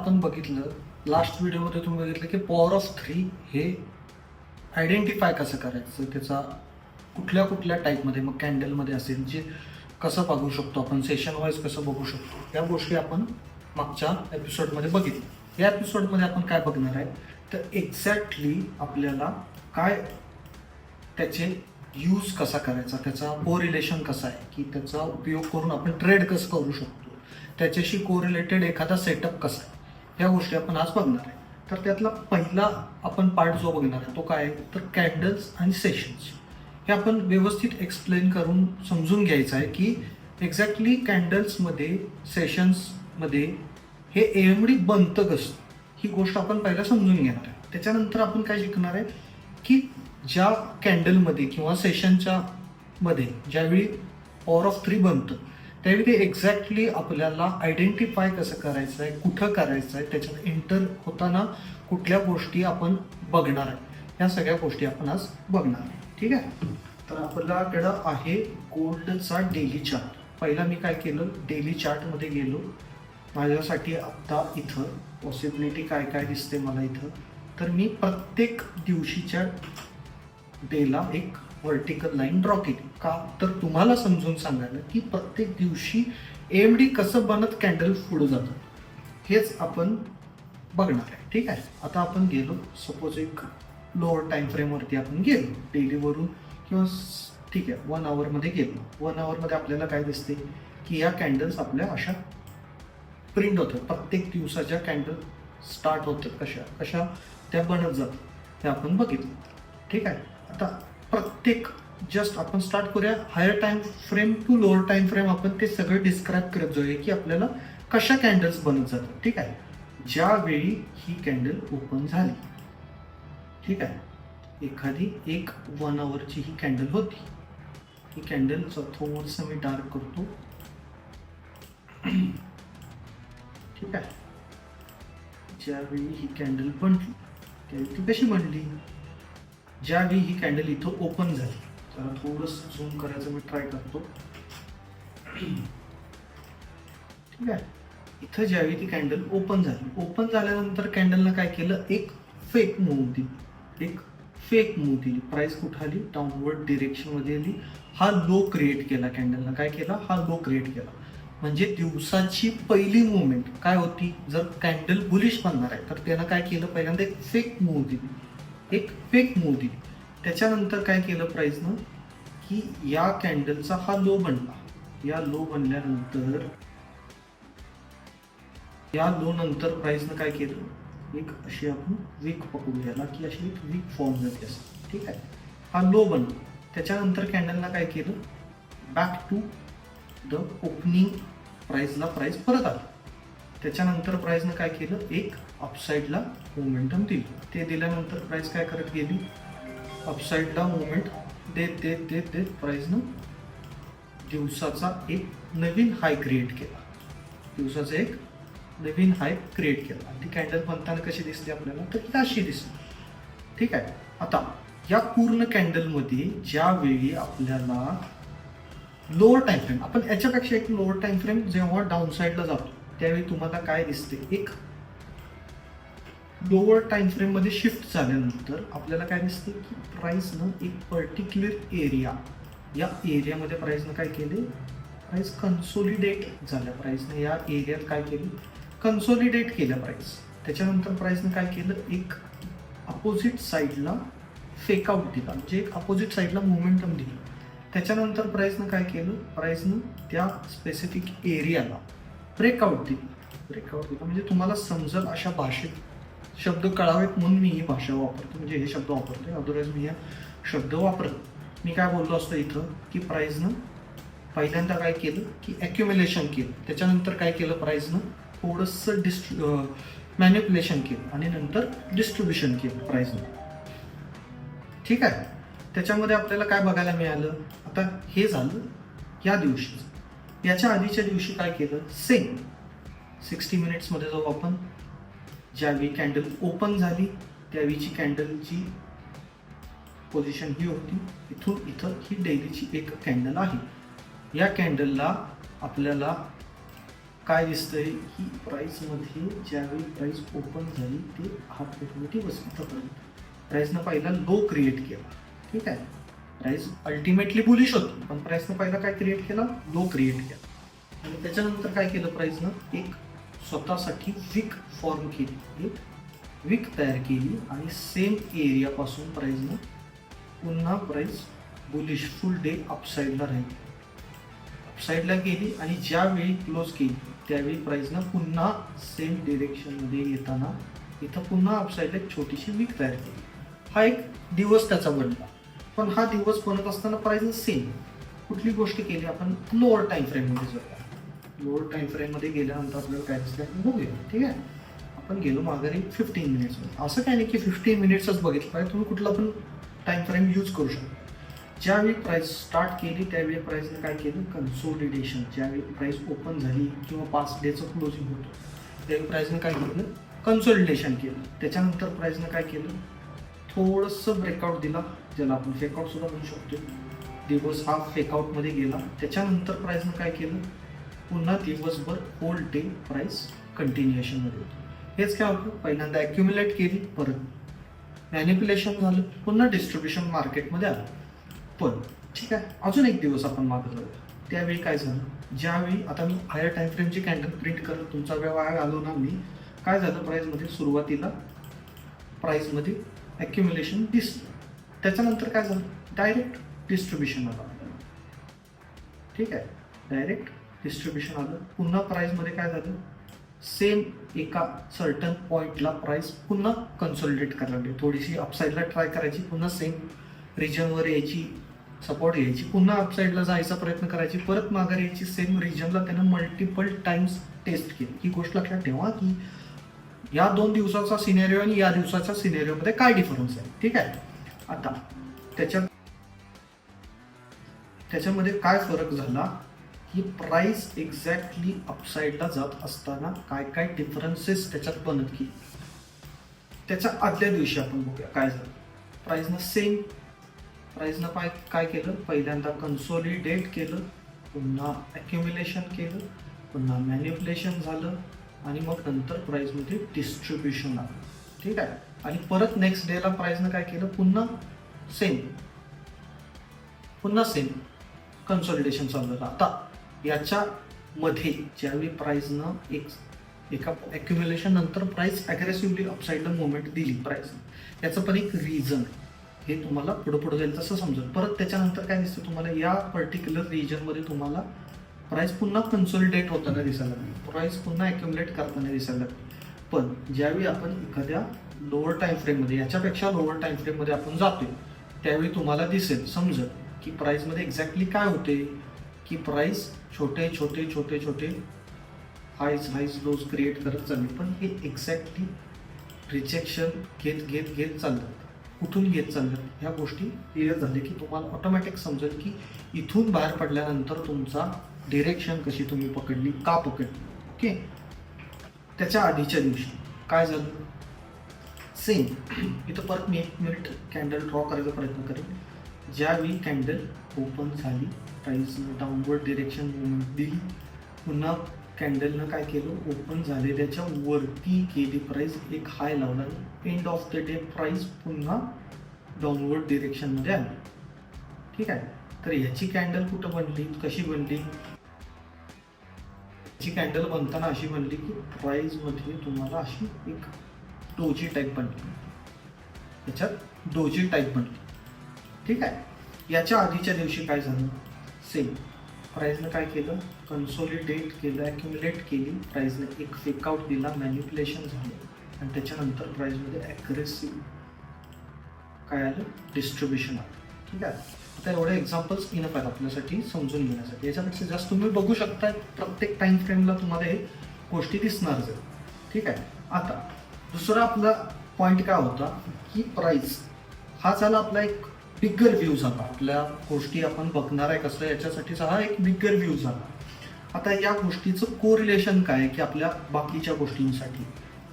आपण बघितलं, लास्ट व्हिडिओमध्ये तुम्ही बघितलं की पॉवर ऑफ 3 हे आयडेंटिफाय कसं करायचं, त्याचा कुठल्या कुठल्या टाईपमध्ये, मग कॅन्डलमध्ये असेल, जे कसं बघू शकतो आपण, सेशन वाईज कसं बघू शकतो, या गोष्टी आपण मागच्या एपिसोडमध्ये बघितल्या. या एपिसोडमध्ये आपण काय बघणार आहे, तर एक्झॅक्टली आपल्याला काय त्याचे यूज कसा करायचा, त्याचा कोरिलेशन कसा आहे, की त्याचा उपयोग करून आपण ट्रेड कसं करू शकतो, त्याच्याशी कोरिलेटेड एखादा सेटअप कसा आहे, या गोष्टी आपण आज बघणार आहे. तर त्यातला पहिला आपण पार्ट जो बघणार आहे तो काय आहे, तर कॅन्डल्स आणि सेशन्स. हे आपण व्यवस्थित एक्सप्लेन करून समजून घ्यायचं आहे की एक्झॅक्टली कॅन्डल्समध्ये, सेशन्समध्ये हे एएमडी बनतं कसं, ही गोष्ट आपण पहिला समजून घेणार आहे. त्याच्यानंतर आपण काय शिकणार आहे की ज्या कॅन्डलमध्ये किंवा सेशनच्या मध्ये ज्यावेळी पॉवर ऑफ 3 बनतं त्यावेळी ते एक्झॅक्टली आपल्याला आयडेंटिफाय कसं करायचं आहे, कुठं करायचं आहे, त्याच्यात एंटर होताना कुठल्या गोष्टी आपण बघणार आहे, ह्या सगळ्या गोष्टी आपण आज बघणार आहे. ठीक आहे. तर आपल्याकडं आहे गोल्डचा डेली चार्ट. पहिला मी काय केलं, डेली चार्टमध्ये गेलो. माझ्यासाठी आत्ता इथं पॉसिबिलिटी काय काय दिसते मला इथं, तर मी प्रत्येक दिवशीच्या डेला एक व्हर्टिकल लाईन ड्रॉ केली. का, तर तुम्हाला समजून सांगायला की प्रत्येक दिवशी एएमडी कसं बनत कॅन्डल पुढे जातं, हेच आपण बघणार आहे. ठीक आहे. आता आपण गेलो, सपोज एक लोअर टाइम फ्रेमवरती आपण गेलो, डेलीवरून किंवा ठीक आहे 1 आवरमध्ये गेलो. 1 आवरमध्ये आपल्याला काय दिसते की या कॅन्डल्स आपल्या अशा प्रिंट होतात. प्रत्येक दिवसाच्या कॅन्डल स्टार्ट होतात, कशा कशा त्या बनत जातात हे आपण बघितलं. ठीक आहे. आता प्रत्येक जस्ट आपण स्टार्ट करूया higher time frame to lower time frame, आपण ते सगळं डिस्क्राईब करत जाऊया की आपल्याला कशा कॅन्डल्स बनत जातात. ठीक आहे. ज्यावेळी ही कॅन्डल ओपन झाली, ठीक आहे, एखादी एक 1 आवरची ही कॅन्डल होती. ही कॅन्डलचं थोडंसं मी डार्क करतो. ठीक आहे. ज्यावेळी ही कॅन्डल बनली त्यावेळी ती कशी बनली, ज्यावेळी ही कॅन्डल इथं ओपन झाली, जरा थोडंसं झूम करायचं मी ट्राय करतो. ठीक आहे. इथं ज्यावेळी ती कॅन्डल ओपन झाली, ओपन झाल्यानंतर कॅन्डलनं काय केलं, एक फेक मूव्ह दिली, एक फेक मूव्ह दिली. प्राइस कुठं आली, डाऊनवर्ड डिरेक्शनमध्ये आली. हा लो क्रिएट केला कॅन्डलनं. काय केला, हा लो क्रिएट केला. म्हणजे दिवसाची पहिली मुवमेंट काय होती, जर कॅन्डल बुलिश बनणार आहे तर त्यानं काय केलं, पहिल्यांदा एक फेक मूव्ह दिली, एक फेक मूव्ह दिली. त्याच्यानंतर काय केलं प्राइसनं, की या कॅन्डलचा हा लो बनला. या लो बनल्यानंतर, या लो नंतर प्राइसनं काय केलं, एक अशी आपण वीक पकडू याला, की अशी एक वीक फॉर्म झाली असं. ठीक आहे. हा लो बनला. त्याच्यानंतर कॅन्डलनं काय केलं, बॅक टू द ओपनिंग प्राइसला प्राइस परत आला. त्याच्यानंतर प्राइसनं काय केलं, एक अपसाईडला मोमेंटम दिलं. ते दिल्यानंतर प्राइस काय करत गेली, अपसाईडला मोमेंट देत देत देत देत प्राइसनं दिवसाचा एक नवीन हाय क्रिएट केला. दिवसाचा एक नवीन हाय क्रिएट केला. ती कॅन्डल बनताना कशी दिसते आपल्याला, तर ही अशी दिसते. ठीक आहे. आता या पूर्ण कॅन्डलमध्ये ज्यावेळी आपल्याला लोअर टाइम फ्रेम, आपण याच्यापेक्षा एक लोअर टाइम फ्रेम जेव्हा डाऊन साईडला जातो त्यावेळी तुम्हाला काय दिसते, एक लोअर टाइम फ्रेम मध्ये शिफ्ट झाल्यानंतर आपल्याला काय दिसते की प्राइसनं एक पर्टिक्युलर एरिया, या एरियामध्ये प्राइसनं काय केले, प्राइस कन्सोलिडेट झाल्या. प्राइसनं या एरियात काय केली, कन्सोलिडेट केल्या प्राइस. त्याच्यानंतर प्राइसनं काय केलं, एक अपोजिट साईडला फेकआउट दिला, म्हणजे एक अपोजिट साईडला मोमेंटम दिली. त्याच्यानंतर प्राइसनं काय केलं, प्राइसनं त्या स्पेसिफिक एरियाला ब्रेकआउट दिली. ब्रेकआउट दिला म्हणजे तुम्हाला समजेल अशा भाषेत शब्द कळावेत म्हणून मी ही भाषा वापरतो, म्हणजे हे शब्द वापरतोय. अदरवाईज मी या शब्द वापरत मी काय बोललो असतो इथं, की प्राइसनं पहिल्यांदा काय केलं, की ॲक्युम्युलेशन केलं. त्याच्यानंतर काय केलं, प्राइसनं थोडंसं मॅनिप्युलेशन केलं आणि नंतर डिस्ट्रीब्युशन केलं प्राइसनं. ठीक आहे. त्याच्यामध्ये आपल्याला काय बघायला मिळालं, आता हे झालं या दिवशीचं. याच्या आधीच्या दिवशी काय केलं, सेम 60 मिनिट्समध्ये जाऊ आपण. ज्यावेळी कॅन्डल ओपन झाली त्यावेळीची कॅन्डलची पोझिशन ही होती. इथून इथं ही डेलीची एक कॅन्डल आहे. या कॅन्डलला आपल्याला काय दिसतंय की प्राईसमध्ये ज्यावेळी प्राईस ओपन झाली ते हा दिवस इथंपर्यंत प्राईसनं पहिला लो क्रिएट केला. ठीक आहे, प्राईस अल्टिमेटली बुलिश होती पण प्राईसनं पहिला काय क्रिएट केला, लो क्रिएट केला आणि त्याच्यानंतर काय केलं प्राईसनं एक स्वतःसाठी विक फॉर्म केली, एक विक तयार केली आणि सेम एरियापासून प्राईसनं पुन्हा प्राईस बुलिश फुल डे अपसाईडला राहिली, अपसाईडला गेली आणि ज्यावेळी क्लोज केली त्यावेळी प्राईसनं पुन्हा सेम डिरेक्शनमध्ये येताना इथं पुन्हा अपसाईडला एक छोटीशी विक तयार केली. हा एक दिवस त्याचा बनला. पण हा दिवस बनत असताना प्राईस सेम कुठली गोष्ट केली आपण लोअर टाइम फ्रेममध्ये जाऊया. लोअर टाइम फ्रेममध्ये गेल्यानंतर आपल्याला काय दिसतं आपण बघूया. ठीक आहे, आपण गेलो माघारी 15 मिनिट्समध्ये. असं काय नाही की 15 मिनिट्सच बघितलं पाहिजे, तुम्ही कुठला पण टाइम फ्रेम यूज करू शकता. ज्यावेळी प्राईस स्टार्ट केली त्यावेळी प्राईसने काय केलं, कन्सोलिडेशन. ज्यावेळी प्राईस ओपन झाली किंवा 5 डेचं क्लोजिंग होतं त्यावेळी प्राईसने काय केलं, कन्सोलिडेशन केलं. त्याच्यानंतर प्राईसने काय केलं, थोडंसं ब्रेकआउट दिला, ज्याला आपण फेकआउट सुद्धा म्हणू शकतो. दिवस हा फेकआउटमध्ये गेला. त्याच्यानंतर प्राईसनं काय केलं, पुन्हा दिवसभर होल डे प्राईस कंटिन्युएशनमध्ये होतं. हेच काय होतं, पहिल्यांदा ॲक्युम्युलेट केली, परत मॅनिप्युलेशन झालं, पुन्हा डिस्ट्रीब्युशन मार्केटमध्ये आलं. पण ठीक आहे, अजून एक दिवस आपण मागं जाऊया. त्यावेळी काय झालं, ज्यावेळी आता मी हायर टाइम फ्रेमची कॅन्डल प्रिंट करत तुमचा वेळ वाया घालवणार मी. काय झालं, प्राईसमध्ये सुरुवातीला प्राईसमध्ये ॲक्युम्युलेशन दिसलं. त्याच्यानंतर काय झालं, डायरेक्ट डिस्ट्रीब्युशन आलं. ठीक आहे, डायरेक्ट डिस्ट्रीब्युशन आलं. पुन्हा प्राईसमध्ये काय झालं, सेम एका सर्टन पॉईंटला प्राईस पुन्हा कन्सोलिडेट करायला लागली. थोडीशी अपसाईडला ट्राय करायची, पुन्हा सेम रिजनवर यायची, सपोर्ट घ्यायची, पुन्हा अपसाईडला जायचा प्रयत्न करायची, परत माघारी यायची. सेम रिजनला त्यानं मल्टिपल टाइम्स टेस्ट केली. ही गोष्ट लक्षात ठेवा की या 2 दिवसाचा सिनेरिओ आणि या दिवसाच्या सिनेरिओमध्ये काय डिफरन्स आहे. ठीक आहे, आता त्याच्यामध्ये काय फरक झाला की प्राइस एक्झॅक्टली अपसाईडला जात असताना काय काय डिफरन्सेस त्याच्यात बनत की त्याच्या आदल्या दिवशी आपण बघूया काय झालं. प्राइसनं काय केलं, पहिल्यांदा कन्सोलिडेट केलं, पुन्हा ॲक्युम्युलेशन केलं, पुन्हा मॅनिप्युलेशन झालं आणि मग नंतर प्राईसमध्ये डिस्ट्रीब्युशन आलं. ठीक आहे, आणि परत नेक्स्ट डेला प्राईसनं काय केलं, पुन्हा सेम कन्सोलिडेशन चालू झालं. आता याच्यामध्ये ज्यावेळी प्राईसनं एका ॲक्युम्युलेशन नंतर प्राईस ॲग्रेसिव्हली अपसाईडला मुवमेंट दिली प्राईसनं, याचं पण एक रिझन हे तुम्हाला पुढं जाईल तसं समजेल. परत त्याच्यानंतर काय दिसतं तुम्हाला, या पर्टिक्युलर रिजनमध्ये तुम्हाला प्राईस पुन्हा कन्सोलिडेट होताना दिसायला लागली, प्राईस पुन्हा ॲक्युम्युलेट करताना दिसायला लागली. पण ज्यावेळी आपण एखाद्या लोअर टाइम फ्रेममध्ये, याच्यापेक्षा लोअर टाइम फ्रेममध्ये आपण जातोय त्यावेळी तुम्हाला दिसेल, समजेल की प्राईसमध्ये एक्झॅक्टली काय होते की प्राईस छोटे हायज लोज क्रिएट करत चालली. पण हे एक्झॅक्टली रिजेक्शन घेत चालतात. कुठून घेत चालतात ह्या गोष्टी क्लिअर झाले की तुम्हाला ऑटोमॅटिक समजेल की इथून बाहेर पडल्यानंतर तुमचा डिरेक्शन कशी तुम्ही पकडली, का पकडली. ओके, त्याच्या आधीच्या दिवशी काय झालं, सेम इथं परत मी 1 मिनिट कॅन्डल ड्रॉ करायचा प्रयत्न करेन. ज्यावेळी कॅन्डल ओपन झाली, प्राईसनं डाऊनवर्ड डिरेक्शन मुवमेंट दिली, पुन्हा कॅन्डलनं काय केलं, ओपन झालेल्याच्या वरती केली प्राईस, एक हाय लावला, end of the day price पुन्हा डाऊनवर्ड डिरेक्शनमध्ये आली. ठीक आहे, तर ह्याची कॅन्डल कुठं बनली, कशी बनली, ह्याची कॅन्डल बनताना अशी बनली की प्राईसमध्ये तुम्हाला अशी एक डोजी टाईप बनली, याच्यात डोजी टाईप बनली. ठीक आहे, याच्या आधीच्या दिवशी काय झालं, सेम प्राईसनं काय केलं, कन्सोलिडेट केलं, ॲक्युम्युलेट केली, प्राईसनं एक फेकआउट दिला, मॅनिप्युलेशन झालं आणि त्याच्यानंतर प्राईसमध्ये ॲग्रेसिव्ह काय आलं, डिस्ट्रीब्युशन आलं. ठीक आहे, आता एवढे एक्झाम्पल्स इनफ आहेत आपल्यासाठी समजून घेण्यासाठी. याच्यापेक्षा जास्त तुम्ही बघू शकता, प्रत्येक टाइम फ्रेमला तुम्हाला हे गोष्टी दिसणारच आहेत. ठीक आहे, आता दुसरा आपला पॉईंट काय होता की प्राईस हा झाला आपला एक बिगर व्ह्यू झाला, आपल्या गोष्टी आपण बघणार आहे कसं याच्यासाठीचा हा एक बिगर व्ह्यू झाला. आता या गोष्टीचं कोरिलेशन काय आहे की आपल्या बाकीच्या गोष्टींसाठी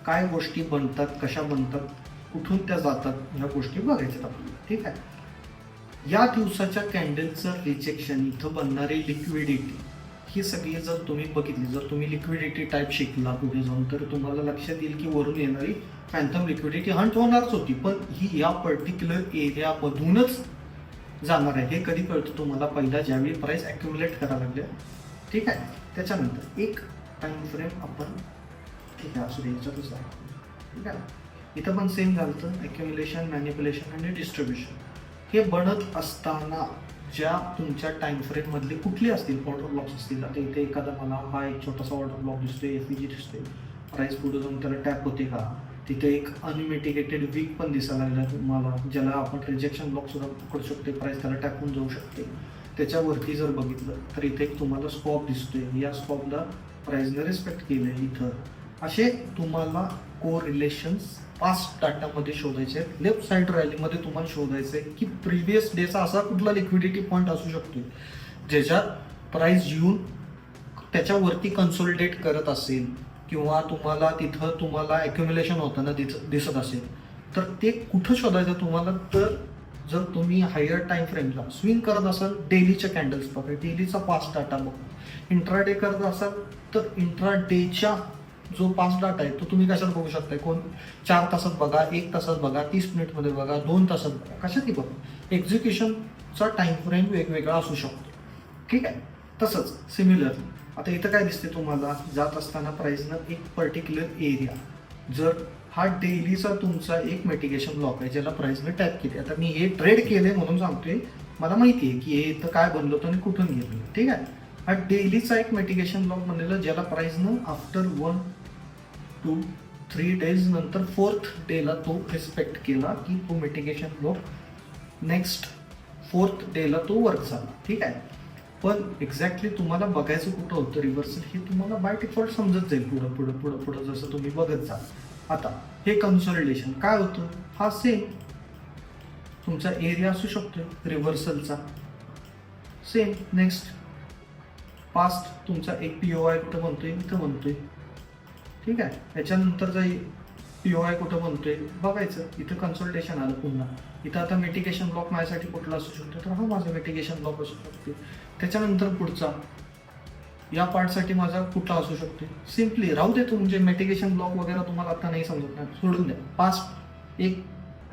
काय गोष्टी बनतात, कशा बनतात, कुठून त्या जातात, ह्या गोष्टी बघायच्यात आपल्याला. ठीक आहे, या दिवसाच्या कॅन्डलचं रिजेक्शन, इथं बनणारी लिक्विडिटी ही सगळी जर तुम्ही बघितली, जर तुम्ही लिक्विडिटी टाईप शिकला पुढे जाऊन, तर तुम्हाला लक्षात येईल की वरून येणारी फॅन्टम लिक्विडिटी हंट होणारच होती, पण ही या पर्टिक्युलर एरियामधूनच जाणार आहे. हे कधी कळतं तुम्हाला? पहिला ज्यावेळी प्राइस ॲक्युमुलेट करायला लागल्या, ठीक आहे, त्याच्यानंतर एक टाइम फ्रेम आपण, ठीक आहे असू दे, याच्यातच आहे, ठीक आहे. इथं पण सेम झालं तर ॲक्युमुलेशन, मॅनिप्युलेशन आणि डिस्ट्रीब्युशन हे बनत असताना ज्या तुमच्या टाइम फ्रेम मधले कुठले असतील ऑर्डर ब्लॉक्स असतील. आता इथे एखादा मला हा एक छोटासा ऑर्डर ब्लॉक दिसतोय, एफईजी दिसतोय, प्राइस पुढे जाऊन त्याला टॅप होते का, तिथे एक अनमिटिगेटेड वीक पण दिसायला लागला तुम्हाला, ज्याला आपण रिजेक्शन ब्लॉक सुद्धा पकडू शकतो, प्राइस त्याला टॅप होऊन जाऊ शकते. त्याच्यावरती जर बघितलं तर इथे एक तुम्हाला स्पॉप दिसतोय, या स्पॉपला प्राइसने रिस्पेक्ट केलंय इथं. असे तुम्हाला कोरिलेशन्स पास्ट डाटामध्ये शोधायचे आहेत. लेफ्ट साईड रॅलीमध्ये तुम्हाला शोधायचं आहे की प्रिव्हियस डेचा असा कुठला लिक्विडिटी पॉईंट असू शकतो ज्याच्यात प्राइस येऊन त्याच्यावरती कन्सोलिडेट करत असेल, किंवा तुम्हाला तिथं तुम्हाला ॲक्युम्युलेशन होताना दिसत असेल, तर ते कुठं शोधायचं तुम्हाला? तर जर तुम्ही हायर टाइम फ्रेमला स्विंग करत असाल, डेलीच्या कॅन्डल्स बघा, डेलीचा पास्ट डाटा बघा. इंट्राडे करत असाल तर इंट्राडेच्या जो पास्ट डाटा आहे तो तुम्ही कशात बघू शकताय? 4 तासात बघा, 1 तासात बघा, 30 मिनिटमध्ये बघा, 2 तासात बघा, कशातही बघा. एक्झिक्युशनचा टाइम फ्रेम वेगवेगळा असू शकतो, ठीक आहे. तसंच सिमिलर आता इथं काय दिसते तुम्हाला? जात असताना प्राइसनं एक पर्टिक्युलर एरिया, जर हा डेलीचा तुमचा एक मिटिगेशन ब्लॉक आहे ज्याला प्राइसने टॅप केले. आता मी हे ट्रेड केले म्हणून सांगतोय, मला माहिती आहे की हे इथं काय बनलं होतं आणि कुठून गेलं, ठीक आहे. हा डेलीचा एक मिटिगेशन ब्लॉक बनलेला ज्याला प्राइसनं आफ्टर 1 to 3 days नंतर 4th डेला तो रिस्पेक्ट केला की तो मिटिगेशन ब्लॉक नेक्स्ट 4th डेला तो वर्क झाला, ठीक आहे. पण एक्झॅक्टली तुम्हाला बघायचं कुठं होतं रिव्हर्सल हे तुम्हाला बाय डिफॉल्ट समजत जाईल पुढं पुढं पुढं पुढं जसं तुम्ही बघत जाल. आता हे कन्सॉलिडेशन काय होतं? हा सेम तुमचा एरिया असू शकतोय रिव्हर्सलचा, सेम. नेक्स्ट पास्ट तुमचा एक POI कुठं बनतोय? इथं बनतोय, ठीक आहे. याच्यानंतरचा POI कुठं बनतोय बघायचं, इथं कन्सल्टेशन आलं पुन्हा. इथं आता मिटिगेशन ब्लॉक माझ्यासाठी कुठला असू शकतो? तर हा माझा मिटिगेशन ब्लॉक असू शकतो. त्याच्यानंतर पुढचा या पार्टसाठी माझा कुठला असू शकतो? सिम्पली राहू देतो, म्हणजे मिटिगेशन ब्लॉक वगैरे तुम्हाला आता नाही समजत नाही, सोडून द्या. पास्ट एक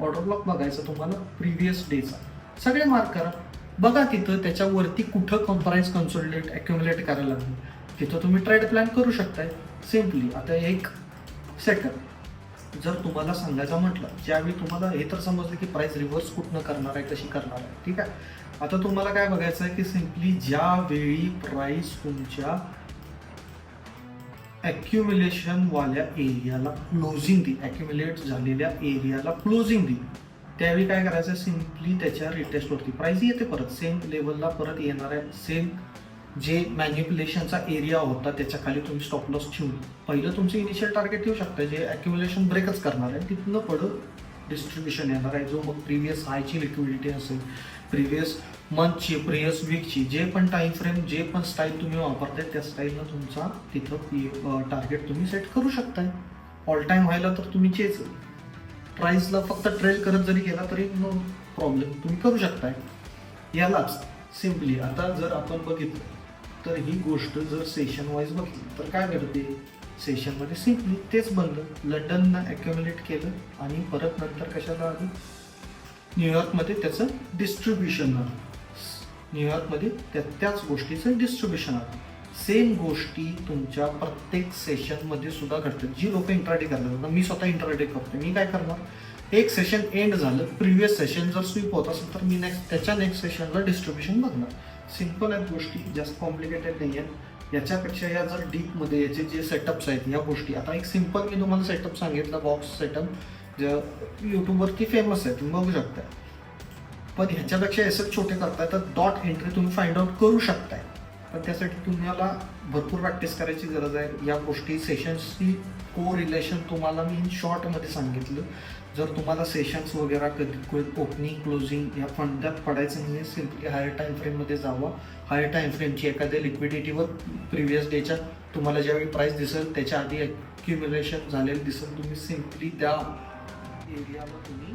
ऑर्डर ब्लॉक बघायचा तुम्हाला प्रिव्हियस डेचा, सगळे मार्क करा, बघा तिथं त्याच्यावरती कुठं प्राइस कन्सोलिडेट ॲक्युमुलेट करायला लागेल, तिथं तुम्ही ट्रेड प्लॅन करू शकताय सिम्पली. आता एक सेकंड जर तुम्हाला सांगायचं म्हटलं, ज्यावेळी तुम्हाला हे तर समजलं की प्राइस रिव्हर्स कुठनं करणार आहे, कशी करणार आहे, ठीक आहे. आता तुम्हाला काय बघायचं आहे की सिम्पली ज्यावेळी प्राइस तुमच्या ॲक्युम्युलेशन वाल्या एरियाला क्लोजिंग दी, ॲक्युम्युलेट झालेल्या एरियाला क्लोजिंग दी, त्यावेळी काय करायचं? सिम्पली त्याच्या रिटेस्टवरती प्राइस येते परत सेम लेवलला परत येणार आहे, सेम जे मॅनिप्युलेशनचा एरिया होता त्याच्या खाली तुम्ही स्टॉप लॉस ठेवून पहिलं तुमचं इनिशियल टार्गेट ठेवू शकता, जे ॲक्युम्युलेशन ब्रेकच करणार आहे. तिथनं पुढं डिस्ट्रीब्युशन येणार आहे, जो मग प्रिव्हियस हायची लिक्विडिटी असेल, प्रिव्हियस मंथची, प्रिव्हियस वीकची, जे पण टाईम फ्रेम, जे पण स्टाईल तुम्ही वापरताय त्या स्टाईलनं तुमचा तिथं टार्गेट तुम्ही सेट करू शकताय. ऑल टाईम व्हायला तर तुम्ही चेच प्राईसला फक्त ट्रेड करत जरी गेला तरी नो प्रॉब्लेम, तुम्ही करू शकताय. यालाच सिम्पली आता जर आपण बघितलं तर ही गोष्ट जर सेशन वाईज बघितली तर काय घडते? सेशनमध्ये सिम्पली तेच बनलं, लंडननं ॲक्युम्युलेट केलं आणि परत नंतर कशाला आलं? न्यूयॉर्कमध्ये त्याचं डिस्ट्रीब्युशन आलं, न्यूयॉर्कमध्ये त्याच गोष्टीचं डिस्ट्रीब्युशन आलं. सेम गोष्टी तुमच्या प्रत्येक सेशनमध्ये सुद्धा घडतात. जी लोक इंट्राडे करतात, मी स्वतः इंट्राडे करतो, मी काय करणार? एक सेशन एंड झालं, प्रिव्हियस सेशन जर स्वीप होत असेल तर मी त्याच्या नेक्स्ट सेशनला डिस्ट्रीब्युशन बघणार. सिम्पल आहेत गोष्टी, जास्त कॉम्प्लिकेटेड नाही आहेत. याच्यापेक्षा या जर डीपमध्ये याचे जे सेटअप्स आहेत या गोष्टी, आता एक सिम्पल मी तुम्हाला सेटअप सांगितलं, बॉक्स सेटअप जे यूट्यूबवरती फेमस आहे, तुम्ही बघू शकताय. पण ह्याच्यापेक्षा एसएच छोटे करताय तर डॉट एंट्री तुम्ही फाइंड आउट करू शकताय. पण त्यासाठी तुम्हाला भरपूर प्रॅक्टिस करायची गरज आहे. या गोष्टी सेशन्सची को रिलेशन तुम्हाला मी इन शॉर्टमध्ये सांगितलं. जर तुम्हाला सेशन्स वगैरे कधी ओपनिंग क्लोजिंग या फंडात पडायचं नाही आहे, सिम्पली हायर टाईम फ्रेममध्ये जावा. हायर टाईम फ्रेमची एखाद्या लिक्विडिटीवर प्रिव्हियस डेच्या तुम्हाला ज्यावेळी प्राईस दिसेल त्याच्या आधी ॲक्युम्युलेशन झालेलं दिसेल, तुम्ही सिम्पली त्या एरियाला तुम्ही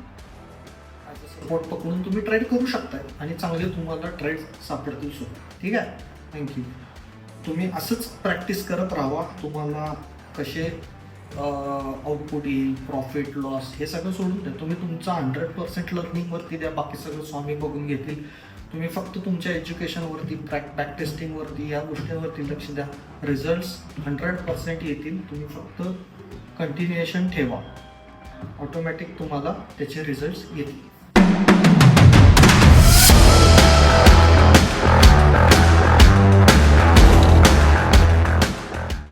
सपोर्ट पकडून तुम्ही ट्रेड करू शकताय आणि चांगले तुम्हाला ट्रेड सापडतील सुद्धा. ठीक आहे, थँक्यू. तुम्ही असंच प्रॅक्टिस करत राहा. तुम्हाला कसे आउटपुट येईल, प्रॉफिट लॉस हे सगळं सोडून द्या. तुम्ही तुमचा 100% लर्निंगवरती द्या, बाकी सगळं स्वामी बघून घेतील. तुम्ही फक्त तुमच्या एज्युकेशनवरती, बॅक टेस्टिंगवरती, या गोष्टींवरती लक्ष द्या. रिझल्ट्स 100% येतील. तुम्ही फक्त कंटिन्युएशन ठेवा, ऑटोमॅटिक तुम्हाला त्याचे रिझल्ट्स येतील.